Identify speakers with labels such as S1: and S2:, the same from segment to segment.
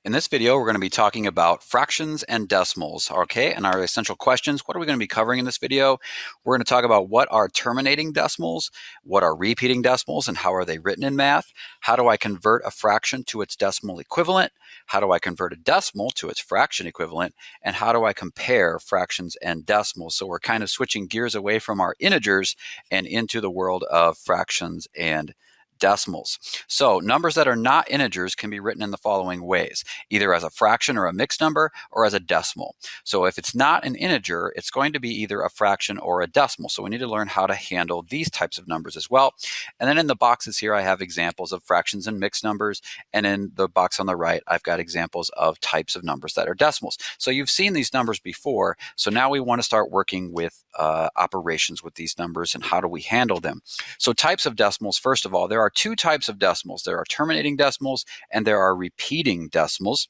S1: In this video, we're going to be talking about fractions and decimals, okay? And our essential questions. What are we going to be covering in this video? We're going to talk about what are terminating decimals, what are repeating decimals, and how are they written in math? How do I convert a fraction to its decimal equivalent? How do I convert a decimal to its fraction equivalent? And how do I compare fractions and decimals? So we're kind of switching gears away from our integers and into the world of fractions and decimals. So numbers that are not integers can be written in the following ways, either as a fraction or a mixed number or as a decimal. So if it's not an integer, it's going to be either a fraction or a decimal. So we need to learn how to handle these types of numbers as well. And then in the boxes here, I have examples of fractions and mixed numbers. And in the box on the right, I've got examples of types of numbers that are decimals. So you've seen these numbers before. So now we want to start working with operations with these numbers and how do we handle them. So types of decimals, first of all, there are two types of decimals. There are terminating decimals and there are repeating decimals.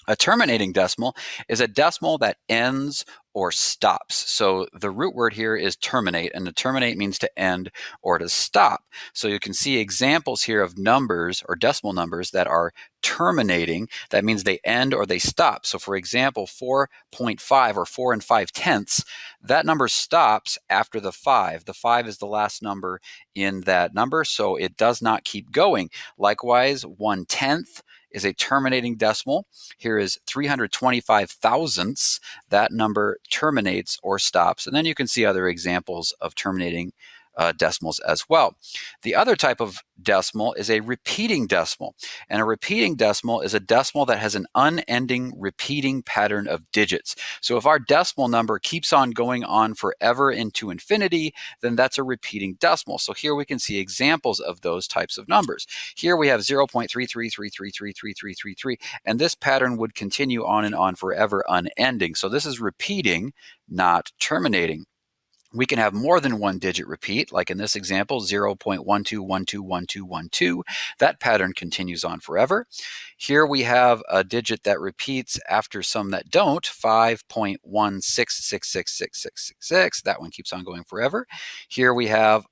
S1: A terminating decimal is a decimal that ends or stops. So the root word here is terminate, and to terminate means to end or to stop. So you can see examples here of numbers or decimal numbers that are terminating. That means they end or they stop. So for example, 4.5 or 4 5/10, that number stops after the 5. The 5 is the last number in that number, so it does not keep going. Likewise, 1/10 is a terminating decimal. Here is 325 thousandths. That number terminates or stops. And then you can see other examples of terminating decimals as well. The other type of decimal is a repeating decimal. And a repeating decimal is a decimal that has an unending repeating pattern of digits. So if our decimal number keeps on going on forever into infinity, then that's a repeating decimal. So here we can see examples of those types of numbers. Here we have 0.3333333333, and this pattern would continue on and on forever unending. So this is repeating, not terminating. We can have more than one digit repeat, like in this example, 0.12121212. That pattern continues on forever. Here we have a digit that repeats after some that don't, 5.1666666. That one keeps on going forever. Here we have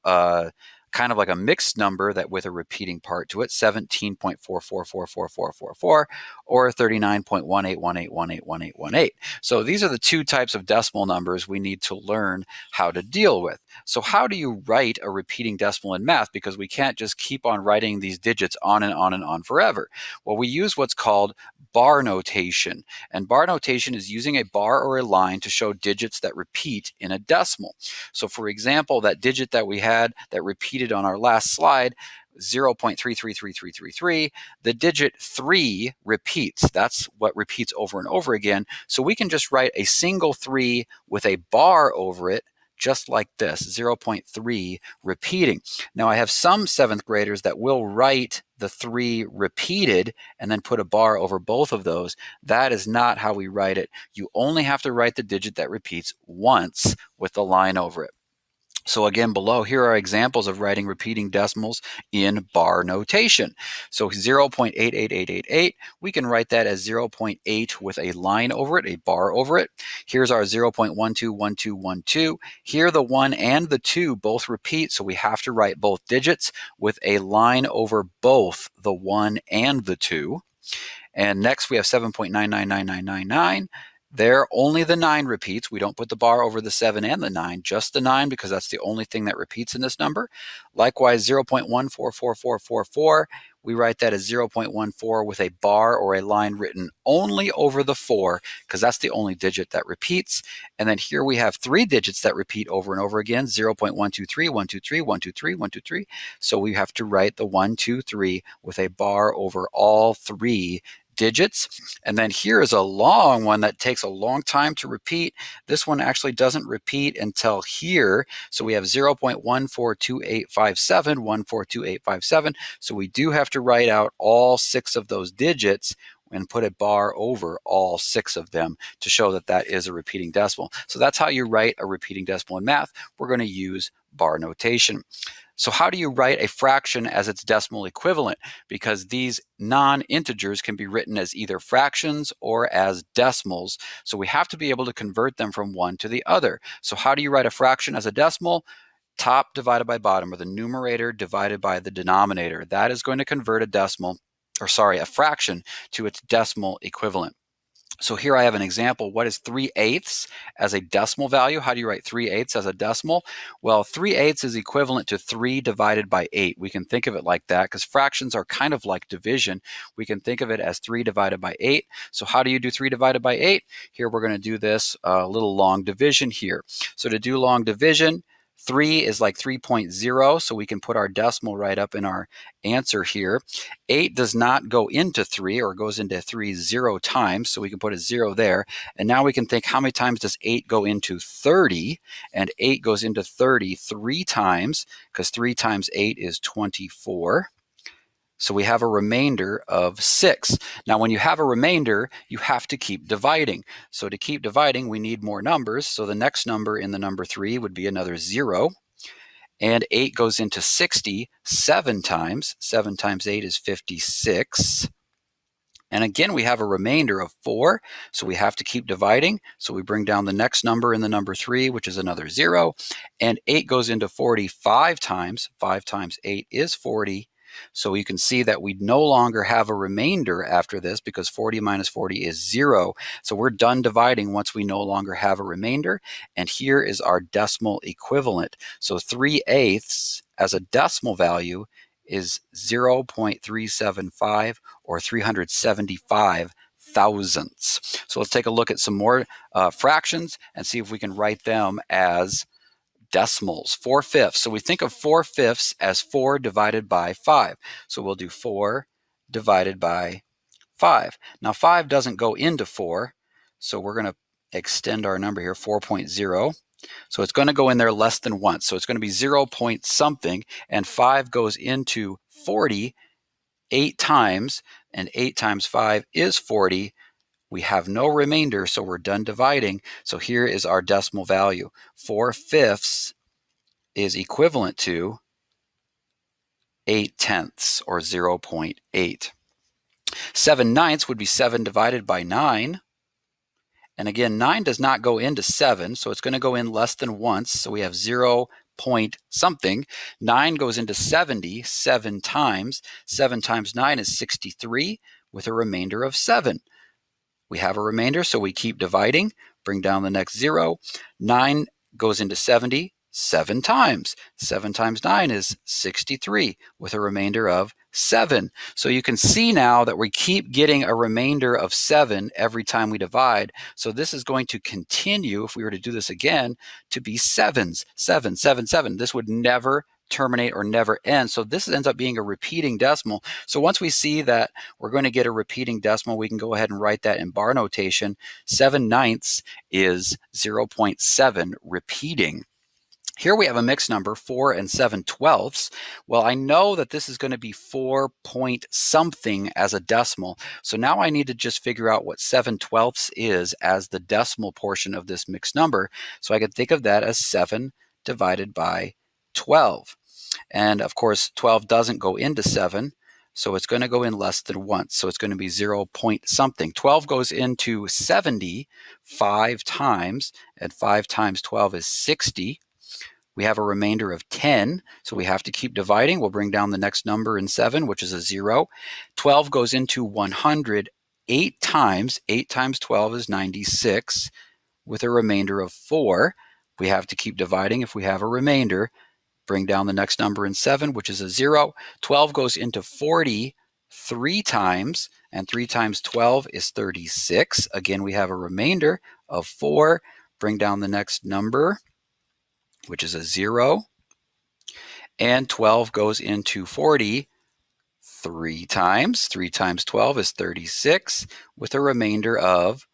S1: kind of like a mixed number that with a repeating part to it, 17.44444444, or 39.1818181818. So these are the two types of decimal numbers we need to learn how to deal with. So how do you write a repeating decimal in math? Because we can't just keep on writing these digits on and on and on forever. Well, we use what's called bar notation. And bar notation is using a bar or a line to show digits that repeat in a decimal. So for example, that digit that we had that repeated on our last slide, 0.333333, the digit 3 repeats. That's what repeats over and over again. So we can just write a single 3 with a bar over it, just like this, 0.3 repeating. Now I have some 7th graders that will write the 3 repeated and then put a bar over both of those. That is not how we write it. You only have to write the digit that repeats once with the line over it. So again, below here are examples of writing repeating decimals in bar notation. So 0.88888, we can write that as 0.8 with a line over it, a bar over it. Here's our 0.121212. Here the 1 and the 2 both repeat, so we have to write both digits with a line over both the 1 and the 2. And next we have 7.999999. There, only the 9 repeats. We don't put the bar over the 7 and the 9, just the 9, because that's the only thing that repeats in this number. Likewise, 0.144444, we write that as 0.14 with a bar or a line written only over the 4, because that's the only digit that repeats. And then here we have 3 digits that repeat over and over again, 0.123, 123, 123, 123. So we have to write the 1, 2, 3 with a bar over all 3 digits. And then here is a long one that takes a long time to repeat. This one actually doesn't repeat until here. So we have 0.142857, 142857. So we do have to write out all 6 of those digits and put a bar over all 6 of them to show that that is a repeating decimal. So that's how you write a repeating decimal in math. We're going to use bar notation. So how do you write a fraction as its decimal equivalent? Because these non-integers can be written as either fractions or as decimals. So we have to be able to convert them from one to the other. So how do you write a fraction as a decimal? Top divided by bottom, or the numerator divided by the denominator. That is going to convert a decimal a fraction to its decimal equivalent. So here I have an example. What is 3/8 as a decimal value? How do you write 3/8 as a decimal? Well, 3/8 is equivalent to 3 divided by 8. We can think of it like that because fractions are kind of like division. We can think of it as 3 divided by 8. So how do you do 3 divided by 8? Here we're going to do this little long division here. So to do long division, 3 is like 3.0, so we can put our decimal right up in our answer here. 8 does not go into 3, or goes into 3 0 times, so we can put a 0 there. And now we can think, how many times does 8 go into 30? And 8 goes into 30 3 times, because 3 times 8 is 24. So we have a remainder of 6. Now, when you have a remainder, you have to keep dividing. So to keep dividing, we need more numbers. So the next number in the number 3 would be another 0. And 8 goes into 60 7 times. 7 times 8 is 56. And again, we have a remainder of 4, so we have to keep dividing. So we bring down the next number in the number 3, which is another 0. And 8 goes into 40 5 times. 5 times 8 is 40. So you can see that we no longer have a remainder after this, because 40 minus 40 is 0. So we're done dividing once we no longer have a remainder. And here is our decimal equivalent. So 3/8 as a decimal value is 0.375, or 375 thousandths. So let's take a look at some more fractions and see if we can write them as decimals. 4/5. So we think of 4/5 as 4 divided by 5. So we'll do 4 divided by 5. Now 5 doesn't go into 4, so we're going to extend our number here, 4.0. So it's going to go in there less than once. So it's going to be 0 point something, and 5 goes into 40 8 times, and 8 times 5 is 40. We have no remainder, so we're done dividing. So here is our decimal value. 4/5 is equivalent to 8/10, or 0.8. 7/9 would be 7 divided by 9. And again, 9 does not go into 7, so it's going to go in less than once. So we have 0 point something. 9 goes into 70 7 times. 7 times 9 is 63, with a remainder of 7. We have a remainder, so we keep dividing. Bring down the next 0. 9 goes into 70 7 times. 7 times 9 is 63, with a remainder of 7. So you can see now that we keep getting a remainder of 7 every time we divide. So this is going to continue, if we were to do this again, to be 7s. 7, 7, 7. This would never terminate or never end. So this ends up being a repeating decimal. So once we see that we're going to get a repeating decimal, we can go ahead and write that in bar notation. 7/9 is 0.7 repeating. Here we have a mixed number, 4 and 7/12. Well, I know that this is going to be 4 point something as a decimal. So now I need to just figure out what 7/12 is as the decimal portion of this mixed number. So I could think of that as 7 divided by 12. And of course, 12 doesn't go into 7. So it's going to go in less than once. So it's going to be 0 point something. 12 goes into 70 5 times, and 5 times 12 is 60. We have a remainder of 10, so we have to keep dividing. We'll bring down the next number in 7, which is a 0. 12 goes into 100 8 times. 8 times 12 is 96, with a remainder of 4. We have to keep dividing if we have a remainder. Bring down the next number in 7, which is a 0. 12 goes into 40 3 times, and 3 times 12 is 36. Again, we have a remainder of 4. Bring down the next number, which is a 0. And 12 goes into 40 3 times. 3 times 12 is 36, with a remainder of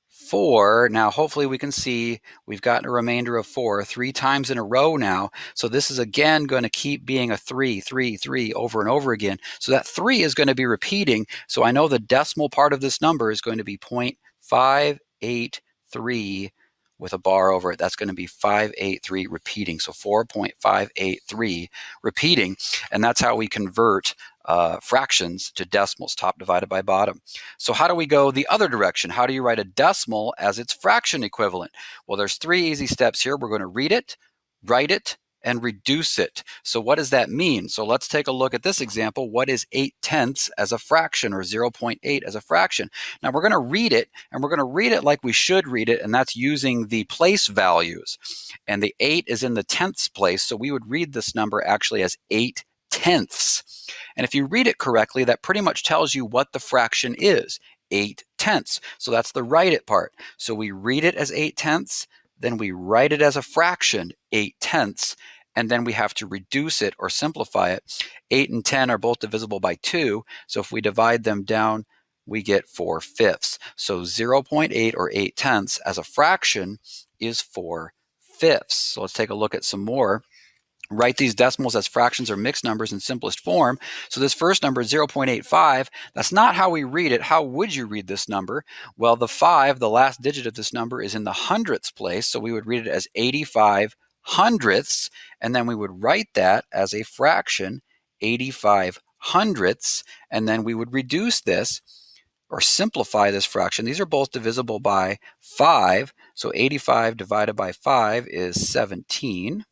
S1: 4. Now, hopefully we can see we've gotten a remainder of 4 3 times in a row now. So this is again going to keep being a 3, 3, 3 over and over again. So that 3 is going to be repeating. So I know the decimal part of this number is going to be 0.583 with a bar over it. That's going to be 583 repeating. So 4.583 repeating. And that's how we convert fractions to decimals, top divided by bottom. So how do we go the other direction? How do you write a decimal as its fraction equivalent? Well, there's 3 easy steps here. We're going to read it, write it, and reduce it. So what does that mean? So let's take a look at this example. What is 8/10 as a fraction, or 0.8 as a fraction? Now we're going to read it, and we're going to read it like we should read it, and that's using the place values. And the 8 is in the tenths place, so we would read this number actually as 8/10. And if you read it correctly, that pretty much tells you what the fraction is, 8/10. So that's the write it part. So we read it as 8/10, then we write it as a fraction, 8/10, and then we have to reduce it or simplify it. 8 and 10 are both divisible by 2, so if we divide them down, we get 4/5. So 0.8 or 8/10 as a fraction is 4/5. So let's take a look at some more. Write these decimals as fractions or mixed numbers in simplest form. So this first number, 0.85, that's not how we read it. How would you read this number? Well, the 5, the last digit of this number, is in the hundredths place, so we would read it as 85 hundredths, and then we would write that as a fraction, 85 hundredths, and then we would reduce this or simplify this fraction. These are both divisible by 5, so 85 divided by 5 is 17.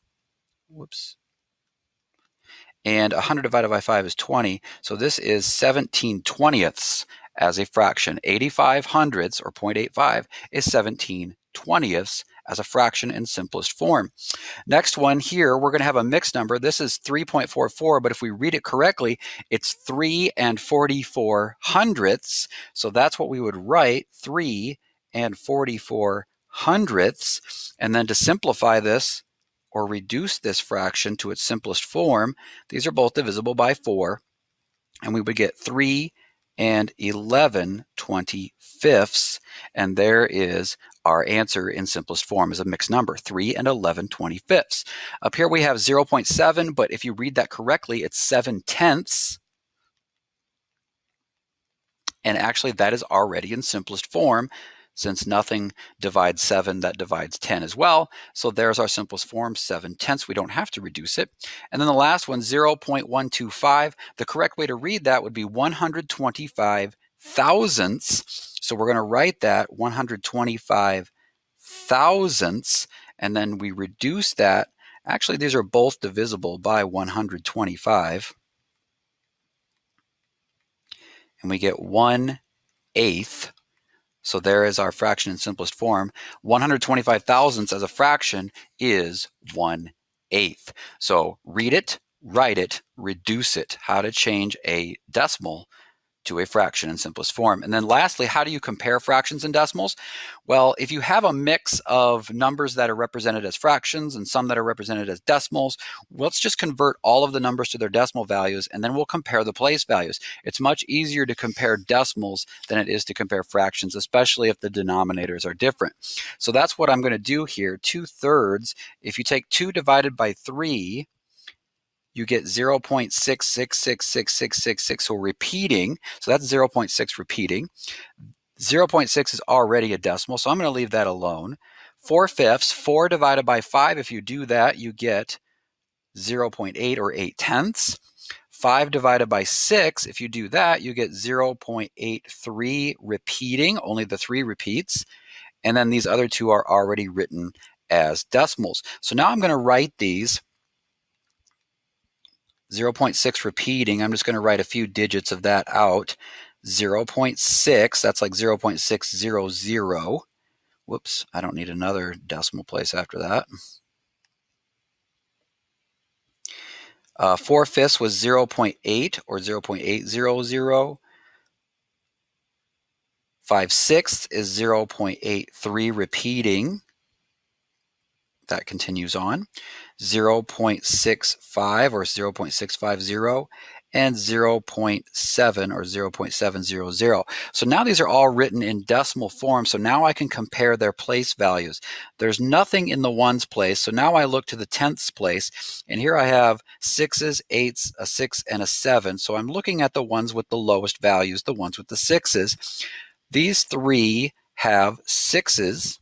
S1: Whoops. And 100 divided by 5 is 20. So this is 17/20ths as a fraction. 85 hundredths, or 0.85, is 17/20ths as a fraction in simplest form. Next one here, we're going to have a mixed number. This is 3.44, but if we read it correctly, it's 3 and 44 hundredths. So that's what we would write, 3 and 44 hundredths. And then to simplify this, or reduce this fraction to its simplest form, these are both divisible by 4, and we would get 3 and 11/25ths, and there is our answer in simplest form as a mixed number, 3 and 11/25ths. Up here we have 0.7, but if you read that correctly, it's 7/10, and actually that is already in simplest form, since nothing divides 7 that divides 10 as well. So there's our simplest form, 7/10. We don't have to reduce it. And then the last one, 0.125. The correct way to read that would be 125 thousandths. So we're going to write that 125 thousandths, and then we reduce that. Actually, these are both divisible by 125. And we get 1/8. So there is our fraction in simplest form. 125 thousandths as a fraction is 1/8. So read it, write it, reduce it. How to change a decimal to a fraction in simplest form. And then lastly, how do you compare fractions and decimals? Well, if you have a mix of numbers that are represented as fractions and some that are represented as decimals, let's just convert all of the numbers to their decimal values, and then we'll compare the place values. It's much easier to compare decimals than it is to compare fractions, especially if the denominators are different. So that's what I'm going to do here. 2/3, if you take 2 divided by 3, you get 0.666666, so repeating. So that's 0.6 repeating. 0.6 is already a decimal, so I'm going to leave that alone. 4/5, 4 divided by 5, if you do that, you get 0.8 or 8/10. 5 divided by 6, if you do that, you get 0.83 repeating, only the 3 repeats. And then these other two are already written as decimals. So now I'm going to write these. 0.6 repeating, I'm just going to write a few digits of that out. 0.6, that's like 0.600. Whoops, I don't need another decimal place after that. 4/5 was 0.8 or 0.800. 5/6 is 0.83 repeating. That continues on. 0.65 or 0.650, and 0.7 or 0.700. So now these are all written in decimal form, so now I can compare their place values. There's nothing in the ones place, so now I look to the tenths place, and here I have 6s, 8s, a 6, and a 7. So I'm looking at the ones with the lowest values, the ones with the 6s. These 3 have 6s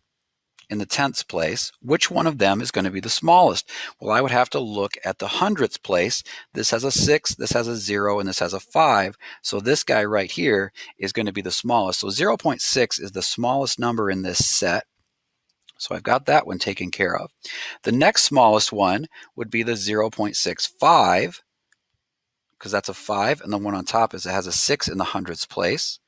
S1: in the tenths place. Which one of them is going to be the smallest? Well, I would have to look at the hundredths place. This has a 6, this has a 0, and this has a 5. So this guy right here is going to be the smallest. So 0.6 is the smallest number in this set. So I've got that one taken care of. The next smallest one would be the 0.65, because that's a 5, and the one on top is it has a 6 in the hundredths place.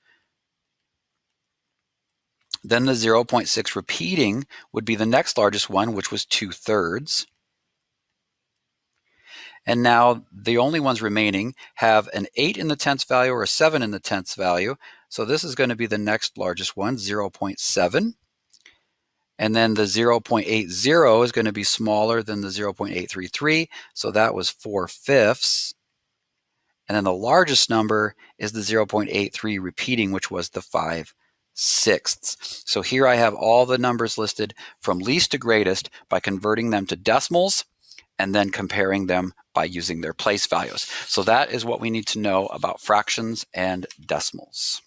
S1: Then the 0.6 repeating would be the next largest one, which was 2/3. And now the only ones remaining have an 8 in the tenths value or a 7 in the tenths value. So this is going to be the next largest one, 0.7. And then the 0.80 is going to be smaller than the 0.833. So that was 4/5. And then the largest number is the 0.83 repeating, which was the 5/6. So here I have all the numbers listed from least to greatest by converting them to decimals and then comparing them by using their place values. So that is what we need to know about fractions and decimals.